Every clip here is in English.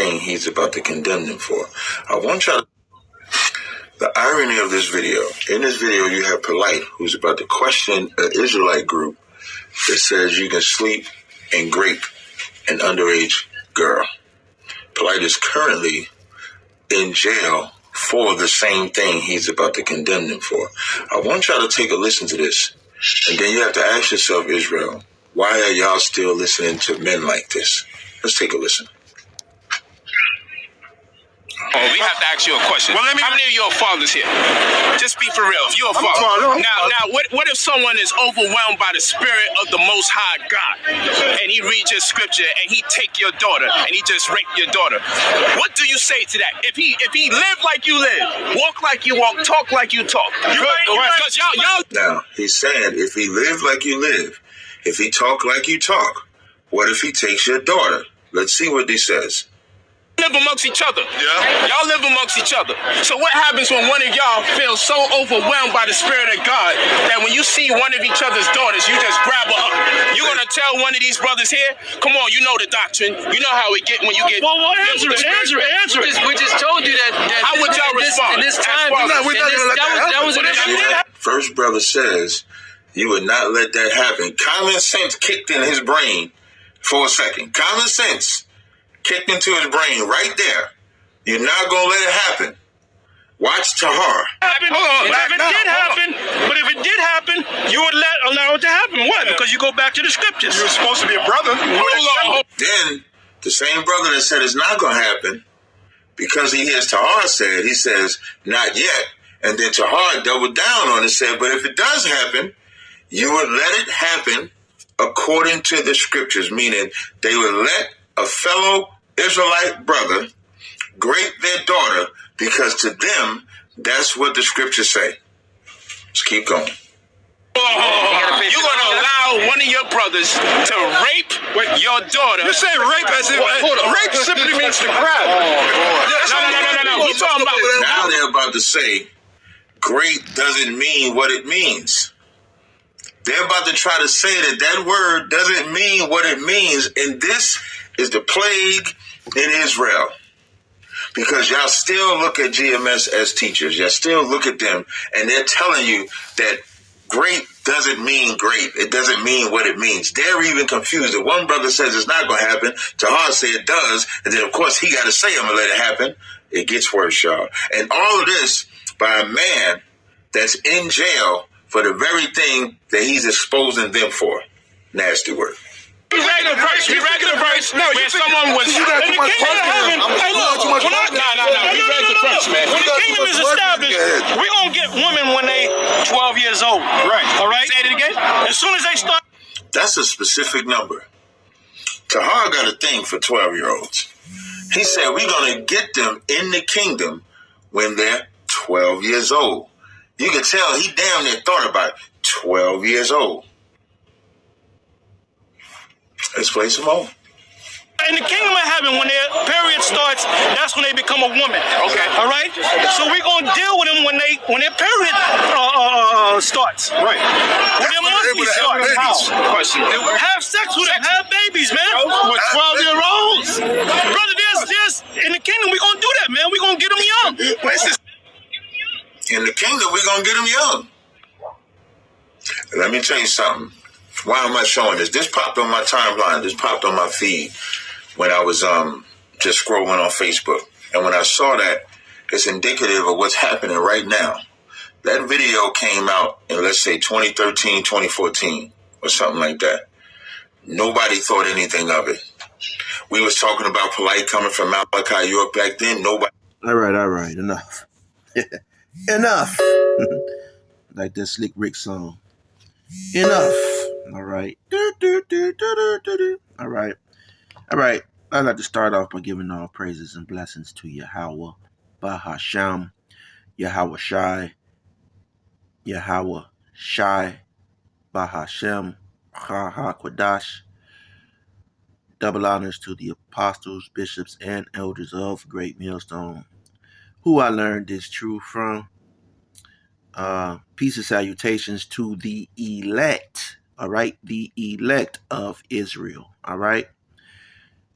thing he's about to condemn them for. I want y'all to... The irony of this video, in this video you have Polite, who's about to question an Israelite group that says you can sleep and grape an underage girl. Polite is currently in jail for the same thing he's about to condemn them for. I want y'all to take a listen to this, and then you have to ask yourself, Israel, why are y'all still listening to men like this? Let's take a listen. Oh, we have to ask you a question. Well, how many of your fathers here? Just be for real. If you're a father. Now, what if someone is overwhelmed by the spirit of the Most High God, and he reads your scripture, and he take your daughter, and he just rape your daughter? What do you say to that? If he live like you live, walk like you walk, talk like you talk. Because y'all. Now, he's saying if he live like you live, if he talk like you talk, what if he takes your daughter? Let's see what he says. Live amongst each other. Yeah. Y'all live amongst each other. So what happens when one of y'all feels so overwhelmed by the spirit of God that when you see one of each other's daughters, you just grab her up? You're gonna tell one of these brothers here, come on, you know the doctrine. You know how it get when you get. Well, answer it. We just told you that how would y'all respond? In this time, that was First brother says you would not let that happen. Common sense kicked in his brain for a second. Common sense kicked into his brain right there. You're not going to let it happen. Watch Tahar. Hold on. But if it did happen, you would allow it to happen. Why? Because you go back to the scriptures. You're supposed to be a brother. Then the same brother that said it's not going to happen, because he hears Tahar said, he says, not yet. And then Tahar doubled down on it and said, but if it does happen, you would let it happen according to the scriptures, meaning they would let a fellow Israelite brother grape their daughter because to them, that's what the scriptures say. Let's keep going. You're going to allow one of your brothers to rape your daughter. You say rape as if rape simply means to grab. No. He's talking about now they're about to say grape doesn't mean what it means. They're about to try to say that word doesn't mean what it means, and this is the plague in Israel. Because y'all still look at GMS as teachers. Y'all still look at them, and they're telling you that grape doesn't mean grape. It doesn't mean what it means. They're even confused. If one brother says it's not going to happen, Tahar say it does, and then, of course, he got to say I'm going to let it happen. It gets worse, y'all. And all of this by a man that's in jail for the very thing that he's exposing them for. Nasty word. We read the verse. No, where someone was. You got too much Hey, look. No. We read the verse, man. When the kingdom is established, we're going to get women when they 12 years old. Right. All right? Say it again. As soon as they start. That's a specific number. Tahar got a thing for 12-year-olds. He said we're going to get them in the kingdom when they're 12 years old. You can tell he damn near thought about it. 12 years old. Let's play some more. In the kingdom of heaven, when their period starts, that's when they become a woman. Okay. All right? So we're going to deal with them when their period starts. Right. When their monthly starts. How? Question. Have sex with them. Have babies, man. With 12-year-olds. Brother, there's in the kingdom, we're going to do that, man. We're going to get them young. In the kingdom, we're going to get them young. Let me tell you something. Why am I showing this? This popped on my timeline. This popped on my feed when I was just scrolling on Facebook. And when I saw that, it's indicative of what's happening right now. That video came out in, let's say, 2013, 2014, or something like that. Nobody thought anything of it. We was talking about Polite coming from Malachi, York back then. Nobody. All right. Enough. Enough. Like that Slick Rick song. Enough. All right. All right. I'd like to start off by giving all praises and blessings to Yahweh, Bahasham, Yahweh Shai, Bahashem, Ha Quadash. Double honors to the apostles, bishops, and elders of Great Millstone, who I learned this truth from. Peace and salutations to the elect, all right? The elect of Israel, all right?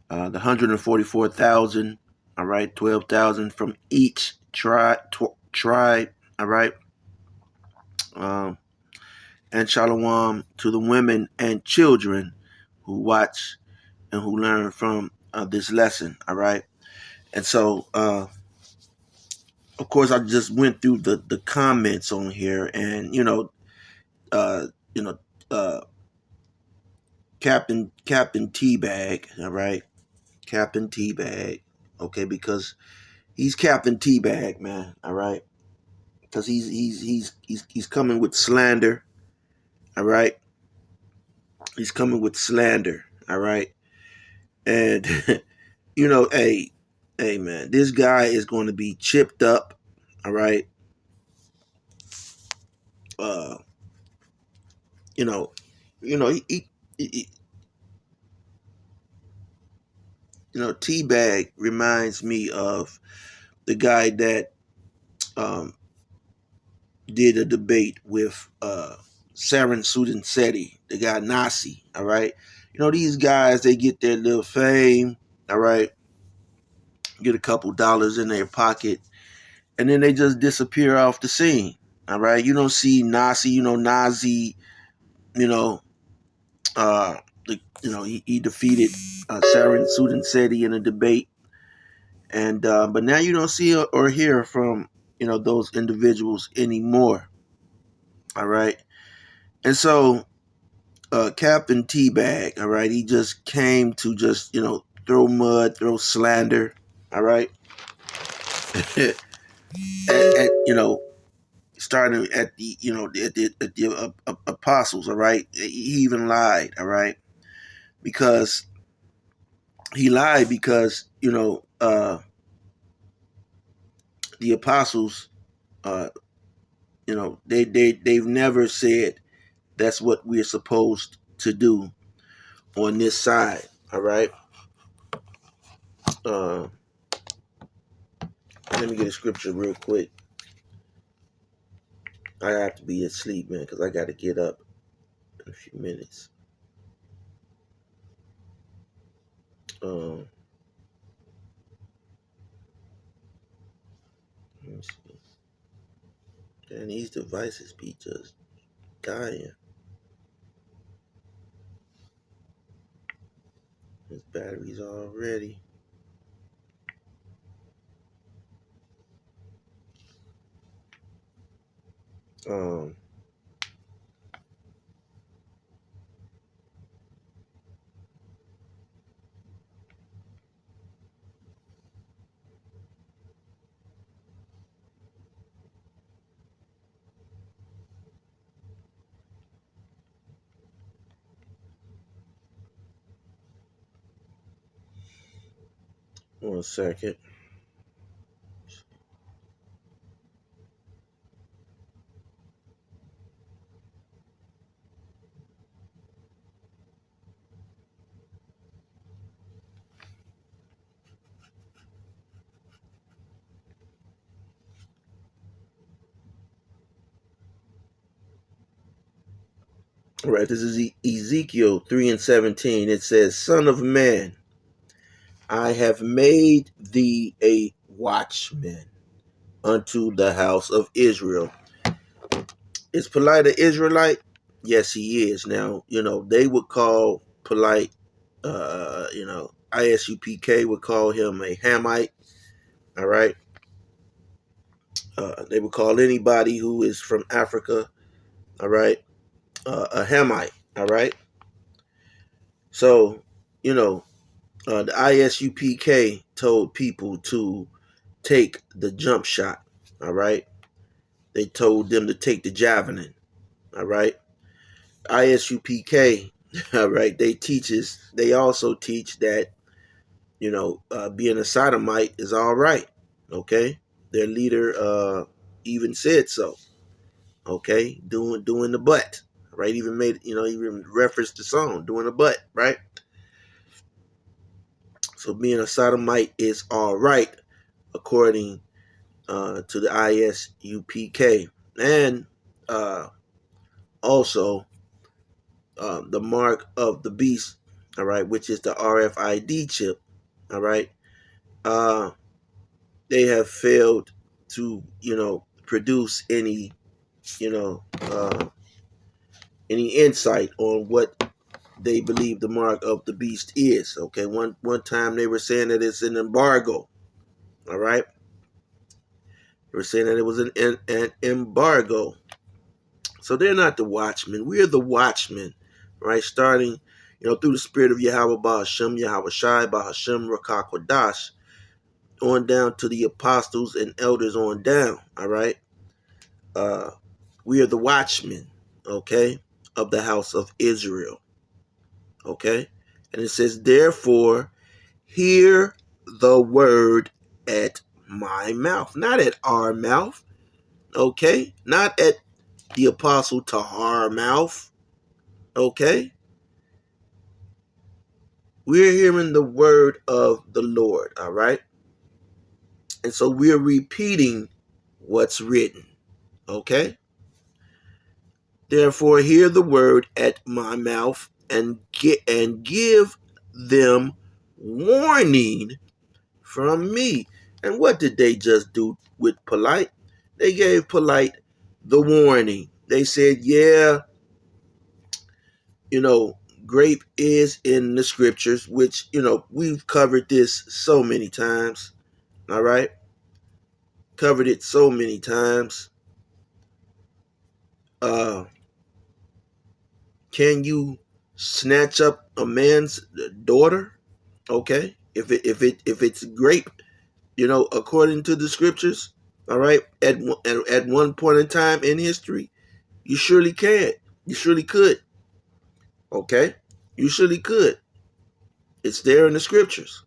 The 144,000, all right, 12,000 from each tribe, all right. Um, and shalom to the women and children who watch and who learn from this lesson, all right. And so, of course, I just went through the comments on here, and uh, you know, uh, Captain Teabag, all right, Captain Teabag, okay, because he's Captain Teabag, man, all right, because he's coming with slander, all right, he's coming with slander, all right, and hey, man, this guy is going to be chipped up, all right, uh, you know, he Teabag reminds me of the guy that um, did a debate with Saren Sudanseti, the guy Nasi, all right? These guys, they get their little fame, all right? Get a couple dollars in their pocket, and then they just disappear off the scene, all right? You don't see Nasi, Nazi, you know, uh, he defeated Saren Sudanseti in a debate. And but now you don't see or hear from those individuals anymore. All right, and so Captain Teabag, all right, he just came to just throw mud, throw slander. All right, at starting at the apostles. All right, he even lied. All right, because he lied because the apostles. They've never said that's what we're supposed to do on this side. All right. Uh, Let me get a scripture real quick. I have to be asleep, man, because I got to get up in a few minutes. Let me see. And these devices be just dying. This battery's already. One second. All right, this is Ezekiel 3:17. It says, "Son of man, I have made thee a watchman unto the house of Israel." Is Polite an Israelite? Yes, he is. Now, they would call Polite, ISUPK would call him a Hamite. All right. They would call anybody who is from Africa, all right, a Hamite. All right. So, the ISUPK told people to take the jump shot. All right. They told them to take the javelin. All right. ISUPK, all right, they also teach that, being a sodomite is all right. Okay. Their leader even said so. Okay. Doing the butt. Right. Even even referenced the song, doing the butt, right? So being a sodomite is all right, according to the ISUPK. And also the mark of the beast, all right, which is the RFID chip, all right, they have failed to, produce any, you know, any insight on what they believe the mark of the beast is. Okay, one time they were saying that it's an embargo. All right, they were saying that it was an embargo. So they're not the watchmen. We're the watchmen, right? Starting, through the spirit of Yahweh Bahashem, Yahweh Shai, Bahashem, Rakakwadash, on down to the apostles and elders on down. All right, we are the watchmen, okay, of the house of Israel. Okay, and it says, therefore, hear the word at my mouth, not at our mouth. Okay, not at the apostle Tahar mouth. Okay, we're hearing the word of the Lord. All right, and so we're repeating what's written. Okay, therefore, hear the word at my mouth and give them warning from me. And what did they just do with Polite? They gave Polite the warning. They said, yeah, grape is in the scriptures, which, we've covered this so many times. All right? Covered it so many times. Can you snatch up a man's daughter? Okay? If it's grape, according to the scriptures, all right, at one point in time in history, you surely can. You surely could. Okay? You surely could. It's there in the scriptures.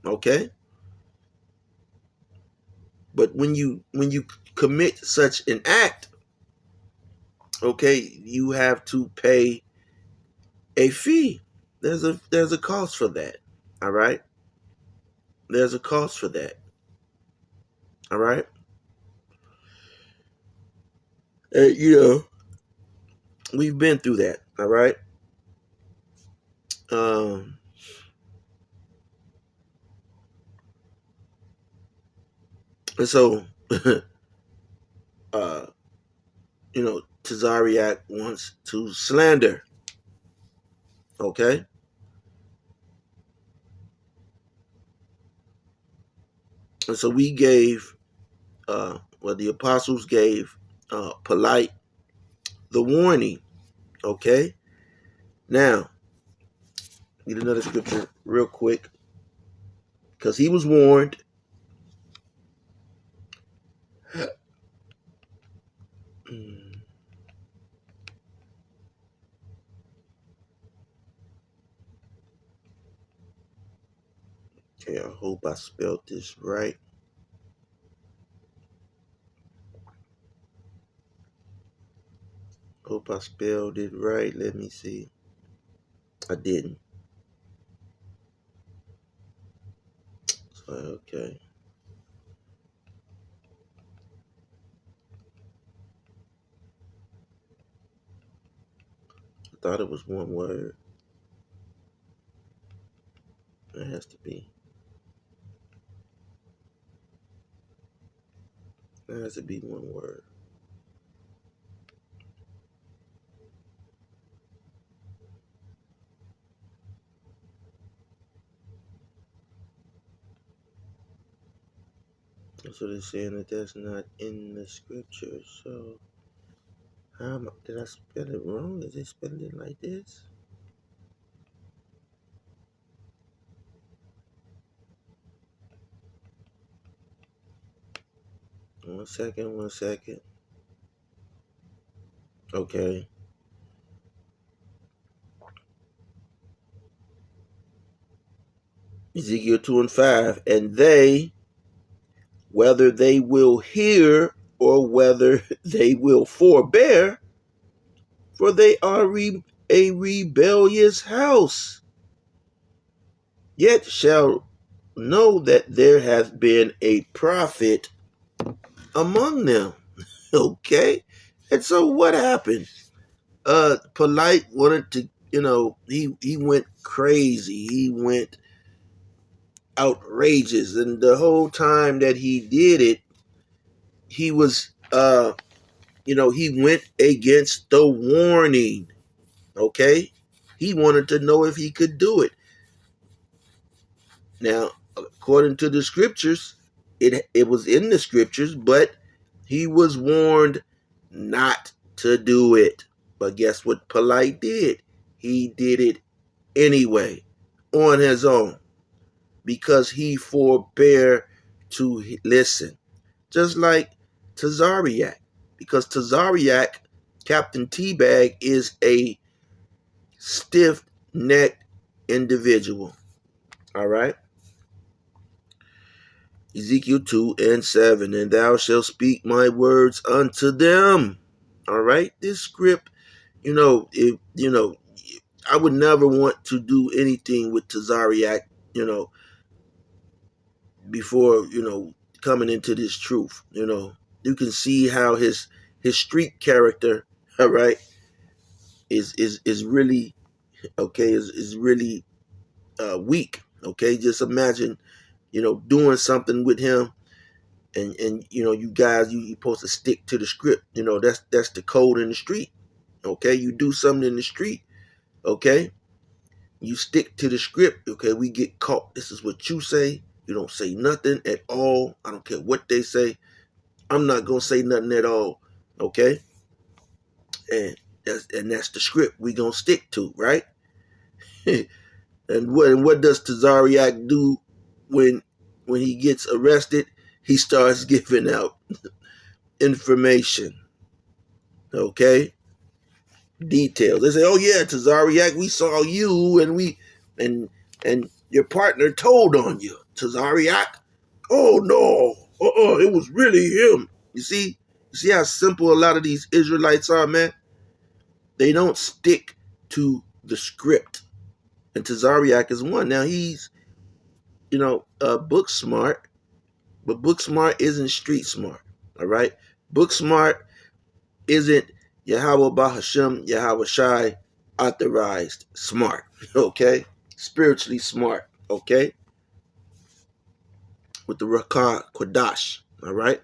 Okay? But when you commit such an act, okay, you have to pay a fee. There's a cost for that. All right? There's a cost for that. All right? We've been through that. All right? And so, Tazariak wants to slander. Okay? And so we gave, the apostles gave Polite the warning. Okay? Now, get another scripture real quick. Because he was warned. Okay, I hope I spelled this right. Hope I spelled it right. Let me see. I didn't. Okay. I thought it was one word. It has to be. It has to be one word. So they're saying that that's not in the scriptures. So, did I spell it wrong? Is they spelling it like this? One second. Okay. Ezekiel 2 and 5. And they, whether they will hear or whether they will forbear, for they are a rebellious house, yet shall know that there has been a prophet among them. Okay? And so what happened? Polite wanted to, he went crazy. He went outrageous. And the whole time that he did it, he was, he went against the warning. Okay? He wanted to know if he could do it. Now, according to the scriptures, it was in the scriptures, but he was warned not to do it. But guess what Polite did? He did it anyway, on his own, because he forbear to listen. Just like Tazariak, because Tazariak, Captain Teabag, is a stiff-necked individual. All right? Ezekiel 2:7, and thou shalt speak my words unto them. All right? This script, I would never want to do anything with Tazariak, before, coming into this truth. You can see how his street character, all right, is really, okay, is really weak. Okay, just imagine, doing something with him, and you guys, you supposed to stick to the script. That's the code in the street. Okay, you do something in the street, okay, you stick to the script. Okay, we get caught. This is what you say. You don't say nothing at all. I don't care what they say. I'm not gonna say nothing at all. Okay, and that's the script we gonna stick to, right? And what does Tazariak do when he gets arrested? He starts giving out information. Okay, details. They say, "Oh yeah, Tazariak, we saw you, and your partner told on you, Tazariak." Oh no, it was really him. You see how simple a lot of these Israelites are, man. They don't stick to the script, and Tazariak is one. Now he's, book smart, but book smart isn't street smart. All right, book smart isn't Yahweh Bahashem, Yahweh Shai authorized smart, okay? Spiritually smart, okay? With the Rakah Kodash, all right?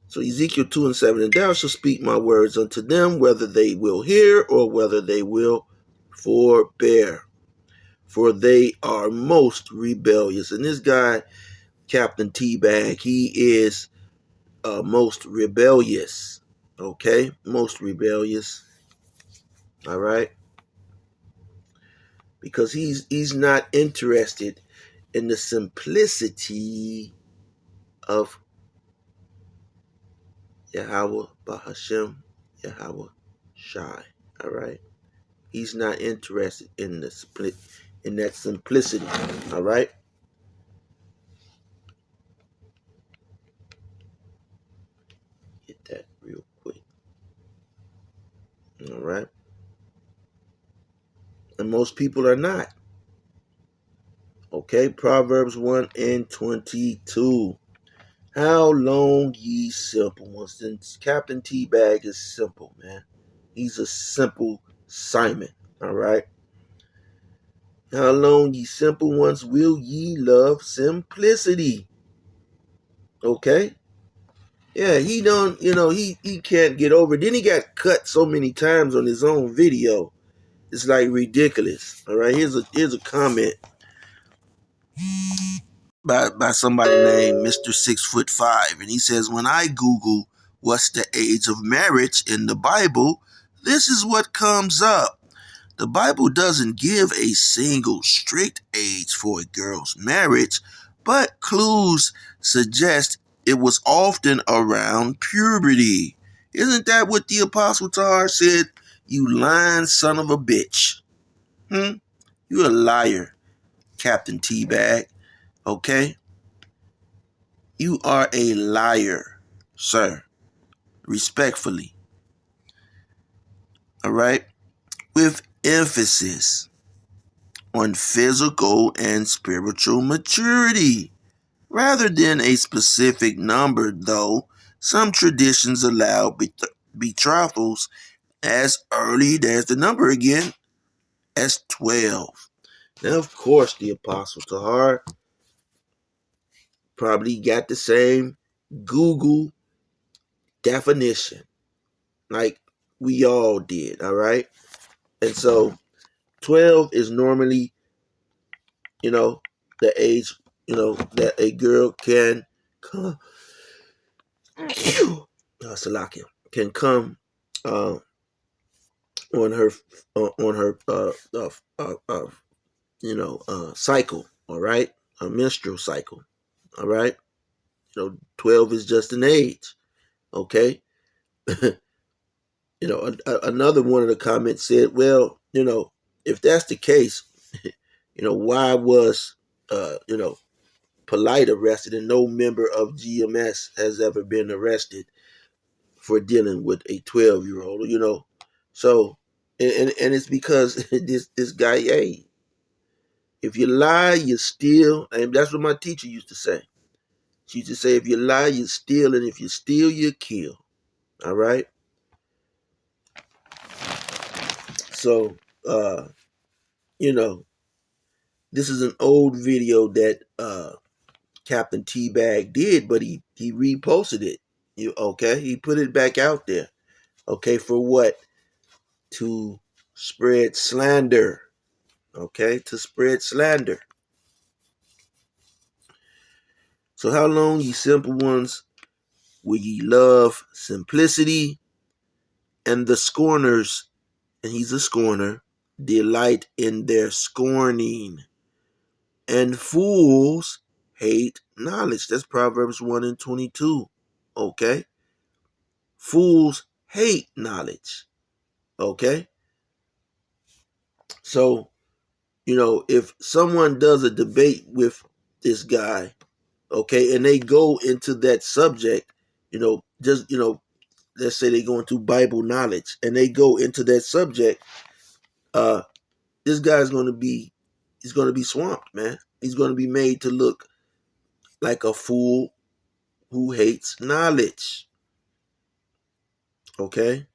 So Ezekiel 2:7, and thou shalt speak my words unto them, whether they will hear or whether they will forbear. For they are most rebellious. And this guy, Captain Teabag, he is most rebellious. Okay, most rebellious. All right, because he's not interested in the simplicity of Yahweh Bahashem, Yahweh Shai. All right, he's not interested in that simplicity. All right. Get that real quick. All right. And most people are not. Okay, Proverbs 1:22. How long ye simple ones? And Captain Teabag is simple, man. He's a simple Simon. All right. How long ye simple ones will ye love simplicity? Okay. Yeah, he don't, he can't get over it. Then he got cut so many times on his own video. It's like ridiculous. All right. Here's a comment by somebody named Mr. 6'5", and he says, when I Google what's the age of marriage in the Bible, this is what comes up. The Bible doesn't give a single strict age for a girl's marriage, but clues suggest it was often around puberty. Isn't that what the Apostle Tahar said? You lying son of a bitch. You a liar, Captain Teabag. Okay? You are a liar, sir. Respectfully. All right? With emphasis on physical and spiritual maturity. Rather than a specific number, though, some traditions allow betrothals as early, there's the number again, That's 12. Now, of course, the Apostle Tahar probably got the same Google definition like we all did, all right? And so 12 is normally, the age, that a girl can come, Salakia, can come uh, on her cycle, all right? A menstrual cycle, all right? 12 is just an age, okay? Another one of the comments said, well, if that's the case, why was, Polite arrested and no member of GMS has ever been arrested for dealing with a 12-year-old, So, and it's because this guy, hey, if you lie, you steal. And that's what my teacher used to say. She used to say, if you lie, you steal. And if you steal, you kill. All right? So, you know, this is an old video that Captain Teabag did, but he reposted it. Okay? He put it back out there. Okay, for what? To spread slander. Okay, to spread slander. So how long, ye simple ones, will ye love simplicity, and the scorners, and he's a scorner, delight in their scorning, and fools hate knowledge. That's Proverbs 1 and 22. Okay? Fools hate knowledge. Okay? So, if someone does a debate with this guy, okay, and they go into that subject, just, let's say they go into Bible knowledge and they go into that subject, this guy's he's going to be swamped, man. He's going to be made to look like a fool who hates knowledge. Okay?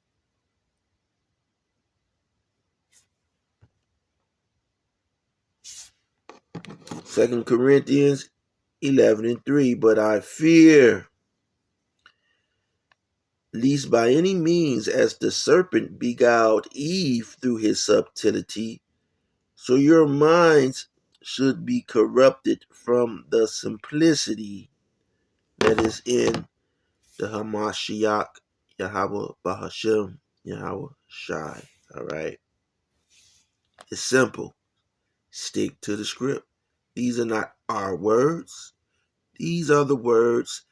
Second Corinthians 11 and 3, but I fear lest by any means as the serpent beguiled Eve through his subtlety, so your minds should be corrupted from the simplicity that is in the Hamashiach Yahweh Bahashem Yahweh Shai. All right. It's simple. Stick to the script. These are not our words. These are the words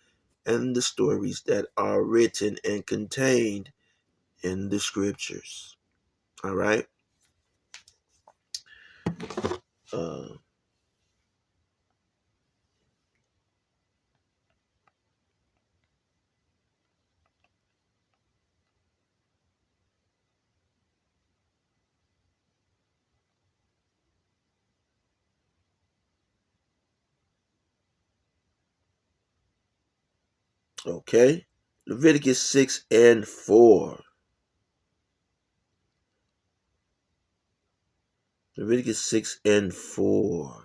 and the stories that are written and contained in the scriptures. All right. Uh, okay. Leviticus 6 and 4. Leviticus 6 and 4.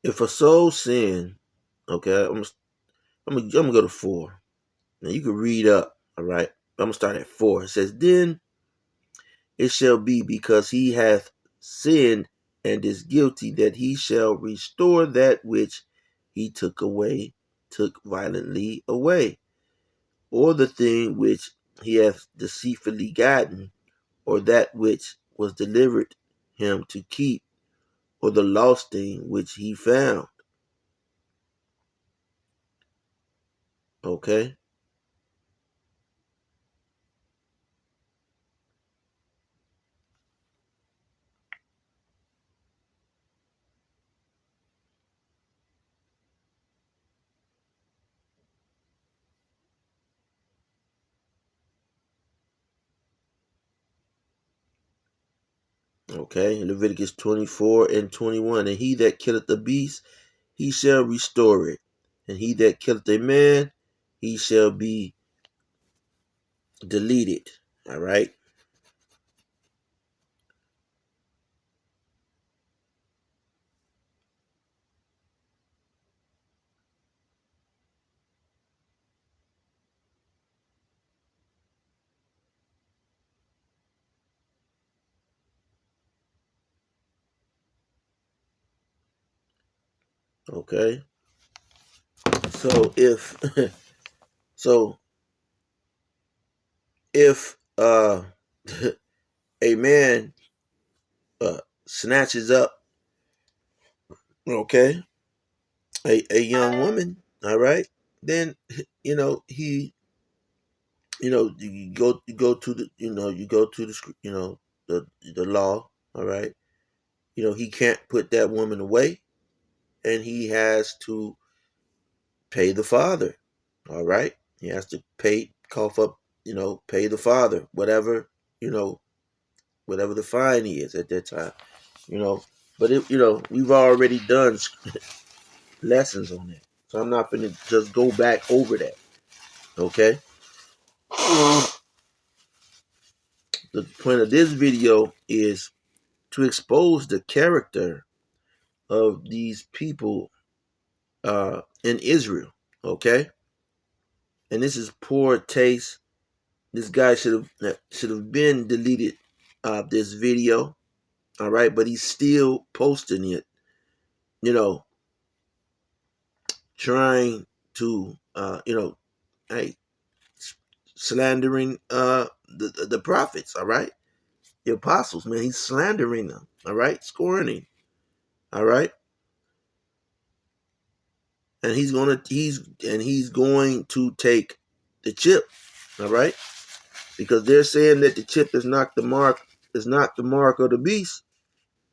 If a soul sin, okay, I'm gonna go to 4. Now you can read up, all right. I'm gonna start at 4. It says, then it shall be because he hath sinned and is guilty that he shall restore that which he took violently away, or the thing which he hath deceitfully gotten, or that which was delivered him to keep, or the lost thing which he found. Okay? Okay, Leviticus 24 and 21. And he that killeth the beast, he shall restore it. And he that killeth a man, he shall be deleted. All right. Okay. So if so if a man snatches up, okay, a young woman, all right, then he you go to the the law, all right. He can't put that woman away, and he has to pay the father. All right, he has to cough up, pay the father you know, whatever the fine is at that time. But we've already done lessons on that, so I'm not gonna just go back over that. Okay. The point of this video is to expose the character of these people in Israel. Okay, and this is poor taste. This guy should have been deleted this video. All right, but he's still posting it. Trying to hey, slandering the prophets. All right, the apostles. Man, he's slandering them. All right, scorning. All right, and he's going to take the chip. All right, because they're saying that the chip is not the mark of the beast.